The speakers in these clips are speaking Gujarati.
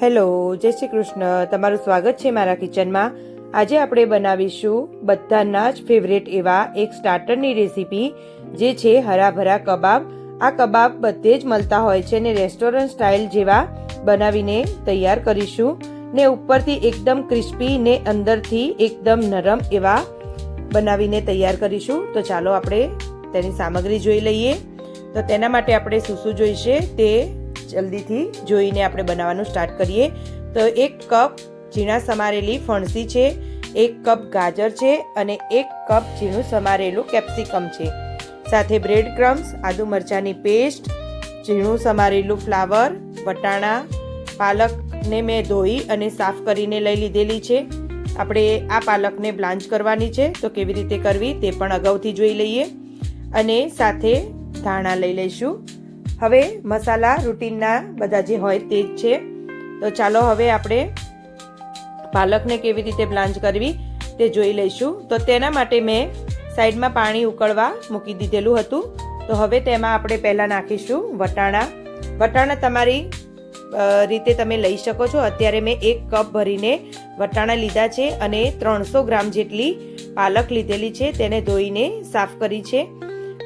હેલો, જય શ્રી કૃષ્ણ. તમારું સ્વાગત છે મારા કિચનમાં. આજે આપણે બનાવીશું બધાના જ ફેવરેટ એવા એક સ્ટાર્ટરની રેસીપી, જે છે હરાભરા કબાબ. આ કબાબ બધે જ મળતા હોય છે ને રેસ્ટોરન્ટ સ્ટાઇલ જેવા બનાવીને તૈયાર કરીશું ને ઉપરથી એકદમ ક્રિસ્પી ને અંદરથી એકદમ નરમ એવા બનાવીને તૈયાર કરીશું. તો ચાલો આપણે તેની સામગ્રી જોઈ લઈએ. તો તેના માટે આપણે શું જોઈશે તે જલ્દીથી જોઈને આપણે બનાવવાનું સ્ટાર્ટ કરીએ. તો 1 કપ ઝીણા સમારેલી ફણસી છે, 1 કપ ગાજર છે અને 1 કપ ઝીણું સમારેલું કેપ્સિકમ છે. સાથે બ્રેડ ક્રમ્સ, આદુ મરચાંની પેસ્ટ, ઝીણું સમારેલું ફ્લાવર, વટાણા, પાલકને મેં ધોઈ અને સાફ કરીને લઈ લીધેલી છે. આપણે આ પાલકને બ્લાન્ચ કરવાની છે, તો કેવી રીતે કરવી તે પણ અગાઉથી જોઈ લઈએ. અને સાથે ધાણા લઈ લઈશું. હવે મસાલા રૂટીનના બધા જે હોય તે જ છે. તો ચાલો હવે આપણે પાલકને કેવી રીતે બ્લાન્ચ કરવી તે જોઈ લઈશું. તો તેના માટે મેં સાઈડમાં પાણી ઉકળવા મૂકી દીધેલું હતું. તો હવે તેમાં આપણે પહેલાં નાખીશું વટાણા. વટાણા તમારી રીતે તમે લઈ શકો છો. અત્યારે મેં 1 કપ ભરીને વટાણા લીધા છે અને 300 ગ્રામ જેટલી પાલક લીધેલી છે. તેને ધોઈને સાફ કરી છે.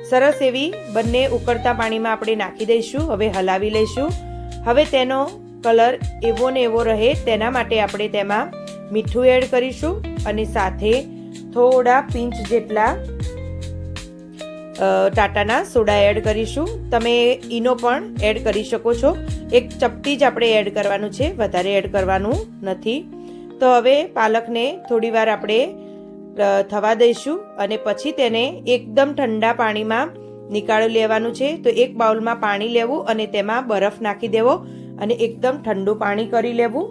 સરસ એવી બંને ઉકળતા પાણીમાં આપણે નાખી દઈશું. હવે હલાવી લઈશું. હવે તેનો કલર એવો ને એવો રહે તેના માટે આપણે તેમાં મીઠું એડ કરીશું અને સાથે થોડા પિંચ જેટલા ટાટાના સોડા એડ કરીશું. તમે ઈનો પણ એડ કરી શકો છો. 1 ચપટી જ આપણે એડ કરવાનું છે, વધારે એડ કરવાનું નથી. તો હવે પાલકને થોડી વાર આપણે થવા દઈશું અને પછી તેને એકદમ ઠંડા પાણીમાં નીકાળી લેવાનું છે. તો 1 બાઉલમાં પાણી લેવું અને તેમાં બરફ નાખી દેવો અને એકદમ ઠંડુ પાણી કરી લેવું.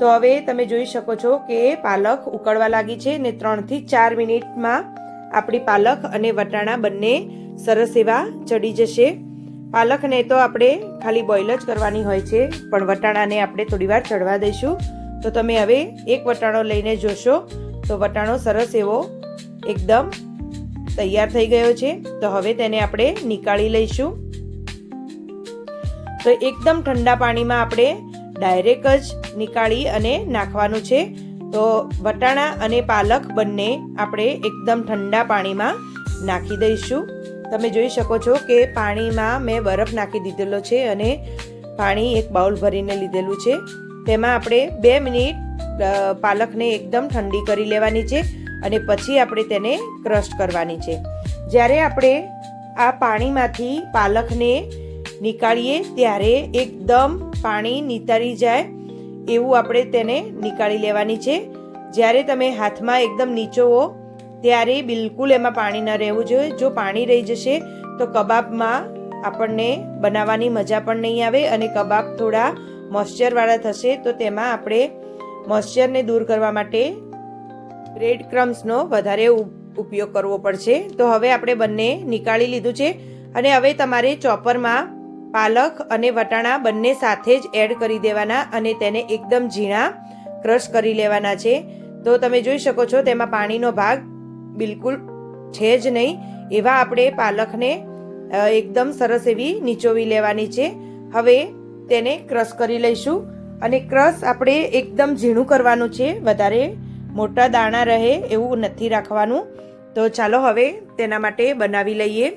તો હવે તમે જોઈ શકો છો કે પાલક ઉકળવા લાગી છે ને 3 થી 4 મિનિટમાં આપણી પાલક અને વટાણા બંને સરસ એવા ચડી જશે. પાલકને તો આપણે ખાલી બોઇલ જ કરવાની હોય છે, પણ વટાણાને આપણે થોડી વાર ચડવા દઈશું. તો તમે હવે 1 વટાણો લઈને જોશો તો વટાણો સરસ એવો એકદમ તૈયાર થઈ ગયો છે. તો હવે તેને આપણે નીકાળી લઈશું. તો એકદમ ઠંડા પાણીમાં આપણે ડાયરેક્ટ જ નીકાળી અને નાખવાનું છે. તો વટાણા અને પાલક બંને આપણે એકદમ ઠંડા પાણીમાં નાખી દઈશું. તમે જોઈ શકો છો કે પાણીમાં મેં બરફ નાખી દીધેલો છે અને પાણી 1 બાઉલ ભરીને લીધેલું છે. તેમાં આપણે 2 મિનિટ પાલકને એકદમ ઠંડી કરી લેવાની છે અને પછી આપણે તેને ક્રશ કરવાની છે. જ્યારે આપણે આ પાણીમાંથી પાલકને નીકાળીએ ત્યારે એકદમ પાણી નીતરી જાય એવું આપણે તેને નીકાળી લેવાની છે. જ્યારે તમે હાથમાં એકદમ નીચોવો ત્યારે બિલકુલ એમાં પાણી ન રહેવું જોઈએ. જો પાણી રહી જશે તો કબાબમાં આપણને બનાવવાની મજા પણ નહીં આવે અને કબાબ થોડા મોઇશ્ચરવાળા થશે. તો તેમાં આપણે મોઇશ્ચરને દૂર કરવા માટે બ્રેડ ક્રમ્સનો વધારે ઉપયોગ કરવો પડશે. તો હવે આપણે બંને નીકાળી લીધું છે અને હવે તમારે ચોપરમાં પાલક અને વટાણા બંને સાથે જ એડ કરી દેવાના અને તેને એકદમ ઝીણા ક્રશ કરી લેવાના છે. તો તમે જોઈ શકો છો તેમાં પાણીનો ભાગ બિલકુલ છે જ નહીં. એવા આપણે પાલકને એકદમ સરસ એવી નીચોવી લેવાની છે. હવે તેને ક્રશ કરી લઈશું અને ક્રશ આપણે એકદમ ઝીણું કરવાનું છે, વધારે મોટા દાણા રહે એવું નથી રાખવાનું. તો ચાલો હવે તેના માટે બનાવી લઈએ.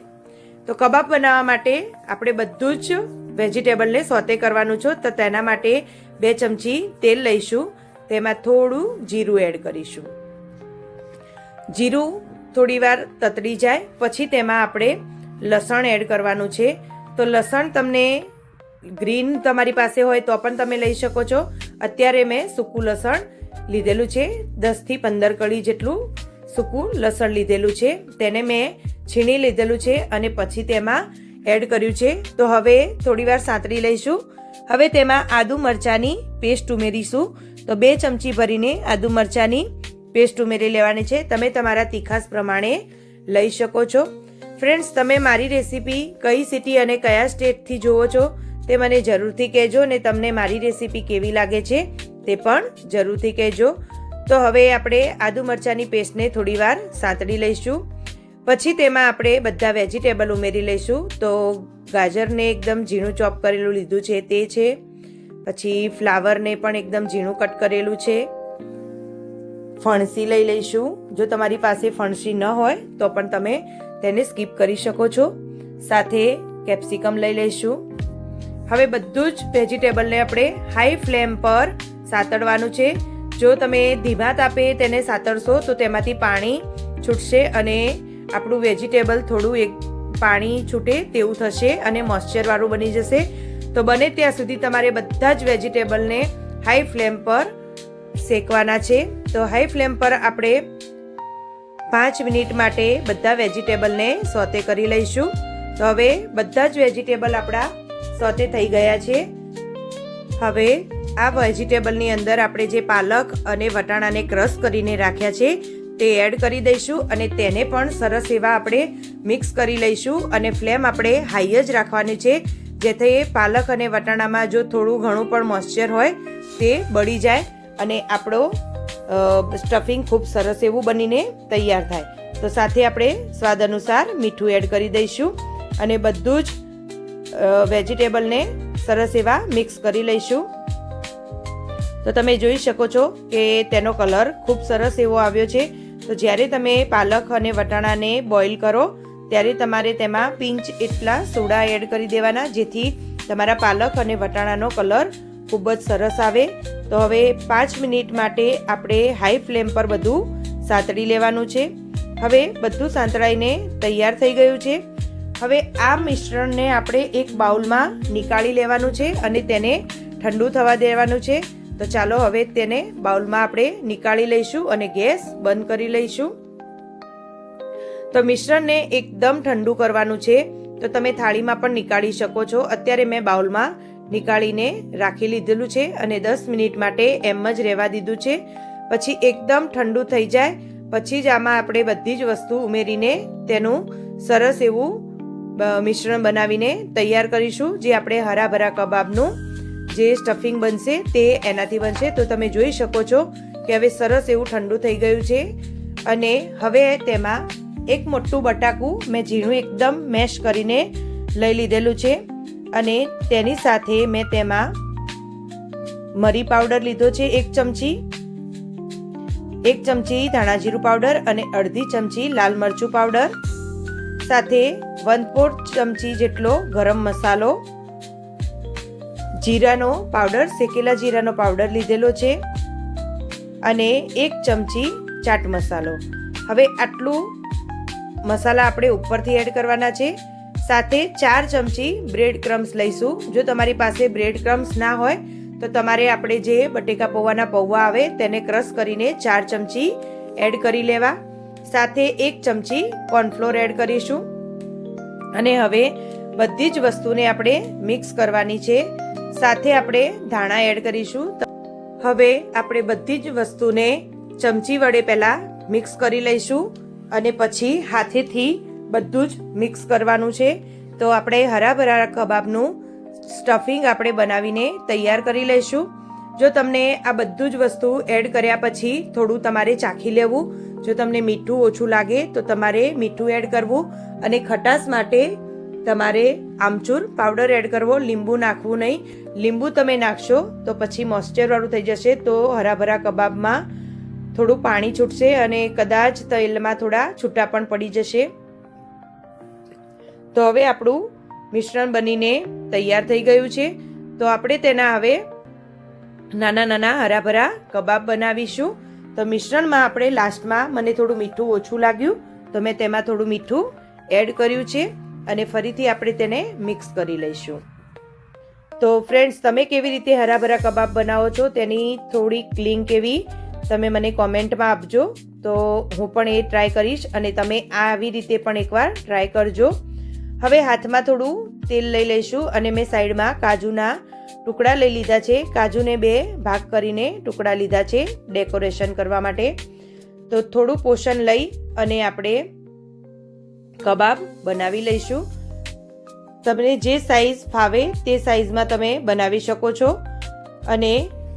તો કબાબ બનાવવા માટે આપણે બધું જ વેજીટેબલને સોતે કરવાનું છે. તો તેના માટે 2 ચમચી તેલ લઈશું. તેમાં થોડું જીરું એડ કરીશું. જીરું થોડી વાર તતડી જાય પછી તેમાં આપણે લસણ એડ કરવાનું છે. તો લસણ તમને ગ્રીન તમારી પાસે હોય તો પણ તમે લઈ શકો છો. અત્યારે મેં સૂકું લસણ લીધેલું છે, 10 થી 15 કળી જેટલું સૂકું લસણ લીધેલું છે. તેને મેં છીણી લીધેલું છે અને પછી તેમાં એડ કર્યું છે. તો હવે થોડી વાર સાંતળી લઈશું. હવે તેમાં આદુ મરચાંની પેસ્ટ ઉમેરીશું. તો 2 ચમચી ભરીને આદુ મરચાંની પેસ્ટ ઉમેરી લેવાની છે. તમે તમારા તીખાસ પ્રમાણે લઈ શકો છો. ફ્રેન્ડ્સ, તમે મારી રેસીપી કઈ સિટી અને કયા સ્ટેટથી જુઓ છો તે મને જરૂરથી કહેજો ને તમને મારી રેસીપી કેવી લાગે છે તે પણ જરૂરથી કહેજો. તો હવે આપણે આદુ મરચાંની પેસ્ટને થોડી વાર સાંતળી લઈશું. પછી તેમાં આપણે બધા વેજીટેબલ ઉમેરી લઈશું. તો ગાજરને એકદમ ઝીણું ચોપ કરેલું લીધું છે તે છે, પછી ફ્લાવરને પણ એકદમ ઝીણું કટ કરેલું છે. ફણસી લઈ લઈશું. જો તમારી પાસે ફણસી ન હોય તો પણ તમે તેને સ્કીપ કરી શકો છો. સાથે કેપ્સિકમ લઈ લઈશું. હવે બધું જ વેજીટેબલને આપણે હાઈ ફ્લેમ પર સાતળવાનું છે. જો તમે ધીમા તાપે તેને સાતળશો તો તેમાંથી પાણી છૂટશે અને આપણું વેજીટેબલ થોડું પાણી છૂટે તેવું થશે અને મોઇશ્ચરવાળું બની જશે. તો બને ત્યાં સુધી તમારે બધા જ વેજીટેબલને હાઈ ફ્લેમ પર શેકવાના છે. તો હાઈ ફ્લેમ પર આપણે 5 મિનિટ માટે બધા વેજીટેબલને સોતે કરી લઈશું. તો હવે બધા જ વેજીટેબલ આપણા સોતે થઈ ગયા છે. હવે આ વેજીટેબલની અંદર આપણે જે પાલક અને વટાણાને ક્રશ કરીને રાખ્યા છે તે એડ કરી દઈશું અને તેને પણ સરસ એવા આપણે મિક્સ કરી લઈશું. અને ફ્લેમ આપણે હાઈ જ રાખવાની છે, જેથી પાલક અને વટાણામાં જો થોડું ઘણું પણ મોઇશ્ચર હોય તે બળી જાય અને આપણો સ્ટફિંગ ખૂબ સરસ એવું બનીને તૈયાર થાય. તો સાથે આપણે સ્વાદ અનુસાર મીઠું એડ કરી દઈશું અને બધું જ વેજીટેબલને સરસ એવા મિક્સ કરી લઈશું. તો તમે જોઈ શકો છો કે તેનો કલર ખૂબ સરસ એવો આવ્યો છે. તો જ્યારે તમે પાલક અને વટાણાને બોઇલ કરો ત્યારે તમારે તેમાં પિંચ એટલા સોડા એડ કરી દેવાના, જેથી તમારા પાલક અને વટાણાનો કલર ખૂબ જ સરસ આવે. તો હવે 5 મિનિટ માટે આપણે હાઈ ફ્લેમ પર બધું સાંતળી લેવાનું છે. હવે બધું સાંતળાઈને તૈયાર થઈ ગયું છે. હવે આ મિશ્રણને આપણે એક બાઉલમાં નીકાળી લેવાનું છે અને તેને ઠંડુ થવા દેવાનું છે. તો ચાલો હવે તેને બાઉલમાં આપણે નીકાળી લઈશું અને ગેસ બંધ કરી લઈશું. તો મિશ્રણને એકદમ ઠંડુ કરવાનું છે. તો તમે થાળીમાં પણ નીકાળી શકો છો. અત્યારે મેં બાઉલમાં નીકાળીને રાખી લીધેલું છે અને 10 મિનિટ માટે એમ જ રહેવા દીધું છે. પછી એકદમ ઠંડુ થઈ જાય પછી જ આમાં આપણે બધી જ વસ્તુ ઉમેરીને તેનું સરસ એવું મિશ્રણ બનાવીને તૈયાર કરીશું. જે આપણે હરાભરા કબાબનું જે સ્ટફિંગ બનશે તે એનાથી બનશે. તો તમે જોઈ શકો છો કે હવે સરસ એવું ઠંડુ થઈ ગયું છે. અને હવે તેમાં એક મોટું બટાકું મેં ઝીણું એકદમ મેશ કરીને લઈ લીધેલું છે અને તેની સાથે મેં તેમાં મરી પાવડર લીધો છે 1 ચમચી, 1 ચમચી ધાણા જીરું પાવડર અને અડધી ચમચી લાલ મરચું પાવડર, સાથે 1/4 ચમચી જેટલો ગરમ મસાલો, જીરાનો પાવડર, શેકેલા જીરાનો પાવડર લીધેલો છે અને 1 ચમચી ચાટ મસાલો. હવે આટલું મસાલા આપણે ઉપરથી એડ કરવાના છે. સાથે 4 ચમચી બ્રેડ ક્રમ્સ લઈશું. જો તમારી પાસે બ્રેડ ક્રમ્સ ના હોય તો તમારે આપણે જે બટેકા પૌવાના પૌવા આવે તેને ક્રશ કરીને 4 ચમચી એડ કરી લેવા. સાથે 1 ચમચી કોર્નફ્લોર એડ કરીશું અને હવે બધી જ વસ્તુને આપણે મિક્સ કરવાની છે. સાથે આપણે ધાણા એડ કરીશું. હવે આપણે બધી જ વસ્તુને ચમચી વડે પહેલાં મિક્સ કરી લઈશું અને પછી હાથેથી બધું જ મિક્સ કરવાનું છે. તો આપણે હરાભરા કબાબનું સ્ટફિંગ આપણે બનાવીને તૈયાર કરી લઈશું. જો તમને આ બધું જ વસ્તુ એડ કર્યા પછી થોડું તમારે ચાખી લેવું. જો તમને મીઠું ઓછું લાગે તો તમારે મીઠું એડ કરવું અને ખટાશ માટે તમારે આમચૂર પાવડર એડ કરવો, લીંબુ નાખવું નહીં. લીંબુ તમે નાખશો તો પછી મોઇશ્ચરવાળું થઈ જશે, તો હરાભરા કબાબમાં થોડું પાણી છૂટશે અને કદાચ તેલમાં થોડા છૂટા પણ પડી જશે. તો હવે આપણું મિશ્રણ બનીને તૈયાર થઈ ગયું છે. તો આપણે તેના હવે નાના નાના હરાભરા કબાબ બનાવીશું. તો મિશ્રણમાં આપણે લાસ્ટમાં મને થોડું મીઠું ઓછું લાગ્યું તો મેં તેમાં થોડું મીઠું એડ કર્યું છે અને ફરીથી આપણે તેને મિક્સ કરી લઈશું. તો ફ્રેન્ડ્સ, તમે કેવી રીતે હરાભરા કબાબ બનાવો છો તેની થોડીક લિંક એવી તમે મને કોમેન્ટમાં આપજો. તો હું પણ એ ટ્રાય કરીશ અને તમે આવી રીતે પણ એકવાર ટ્રાય કરજો. હવે હાથમાં થોડું તેલ લઈ લઈશું અને મેં સાઈડમાં કાજુના ટુકડા લઈ લીધા છે. કાજુને 2 ભાગ કરીને ટુકડા લીધા છે ડેકોરેશન કરવા માટે. તો થોડું પોષણ લઈ અને આપણે કબાબ બનાવી લઈશું. તમને જે સાઈઝ ફાવે તે સાઈઝમાં તમે બનાવી શકો છો અને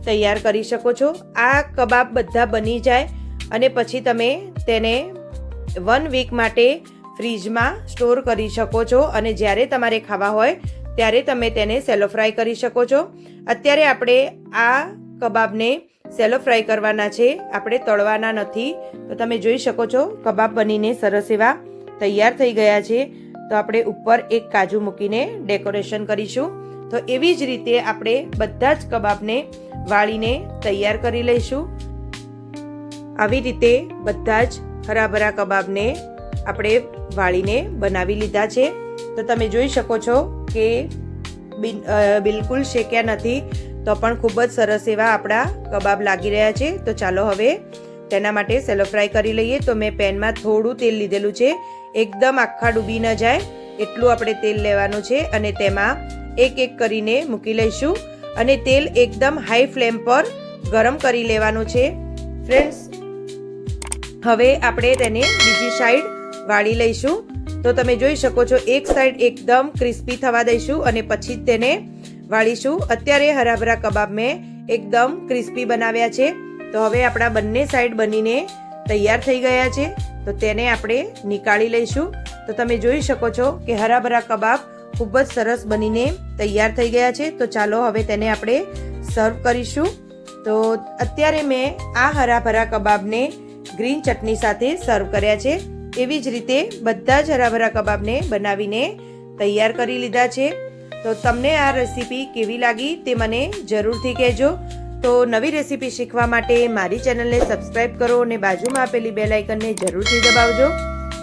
તૈયાર કરી શકો છો. આ કબાબ બધા બની જાય અને પછી તમે તેને 1 વીક માટે ફ્રીજમાં સ્ટોર કરી શકો છો અને જ્યારે તમારે ખાવા હોય ત્યારે તમે તેને સેલો ફ્રાય કરી શકો છો. અત્યારે આપણે આ કબાબને સેલો ફ્રાય કરવાના છે, આપણે તળવાના નથી. તો તમે જોઈ શકો છો કબાબ બનીને સરસ એવા તૈયાર થઈ ગયા છે. તો આપણે ઉપર એક કાજુ મૂકીને ડેકોરેશન કરીશું. તો એવી જ રીતે આપણે બધા જ કબાબને વાળીને તૈયાર કરી લઈશું. આવી રીતે બધા જ હરાભરા કબાબને આપણે વાળીને બનાવી લીધા છે. તો તમે જોઈ શકો છો કે બિલકુલ શેક્યા નથી, તો પણ ખૂબ જ સરસ એવા આપણા કબાબ લાગી રહ્યા છે. તો ચાલો હવે તેના માટે સેલો ફ્રાય કરી લઈએ. તો મેં પેનમાં થોડું તેલ લીધેલું છે, એકદમ આખા ડૂબી ન જાય એટલું આપણે તેલ લેવાનું છે અને તેમાં એક એક કરીને મૂકી લઈશું અને તેલ એકદમ હાઈ ફ્લેમ પર ગરમ કરી લેવાનું છે. ફ્રેન્ડ્સ, હવે આપણે તેને બીજી સાઈડ વાળી લઈશું. તો તમે જોઈ શકો છો એક સાઈડ એકદમ ક્રિસ્પી થવા દઈશું અને પછી જ તેને વાળીશું. અત્યારે હરાભરા કબાબ મેં એકદમ ક્રિસ્પી બનાવ્યા છે. તો હવે આપણા બંને સાઈડ બનીને તૈયાર થઈ ગયા છે. તો તેને આપણે નીકાળી લઈશું. તો તમે જોઈ શકો છો કે હરાભરા કબાબ ખૂબ જ સરસ બનીને તૈયાર થઈ ગયા છે. તો ચાલો હવે તેને આપણે સર્વ કરીશું. તો અત્યારે મેં આ હરાભરા કબાબને ગ્રીન ચટણી સાથે સર્વ કર્યા છે. એવી જ રીતે બધા જ હરાભરા કબાબને બનાવીને તૈયાર કરી લીધા છે. તો તમને આ રેસીપી કેવી લાગી તે મને જરૂરથી કહેજો. તો નવી રેસીપી શીખવા માટે મારી ચેનલને સબસ્ક્રાઈબ કરો અને બાજુમાં આપેલી બેલ આઇકનને જરૂરથી દબાવજો,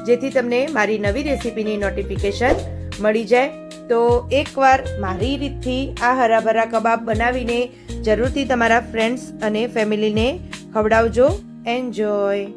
જેથી તમને મારી નવી રેસીપીની નોટિફિકેશન મળી જાય. તો એકવાર મારી રીતથી આ હરાભરા કબાબ બનાવીને જરૂરથી તમારા ફ્રેન્ડ્સ અને ફેમિલીને ખવડાવજો. એન્જોય.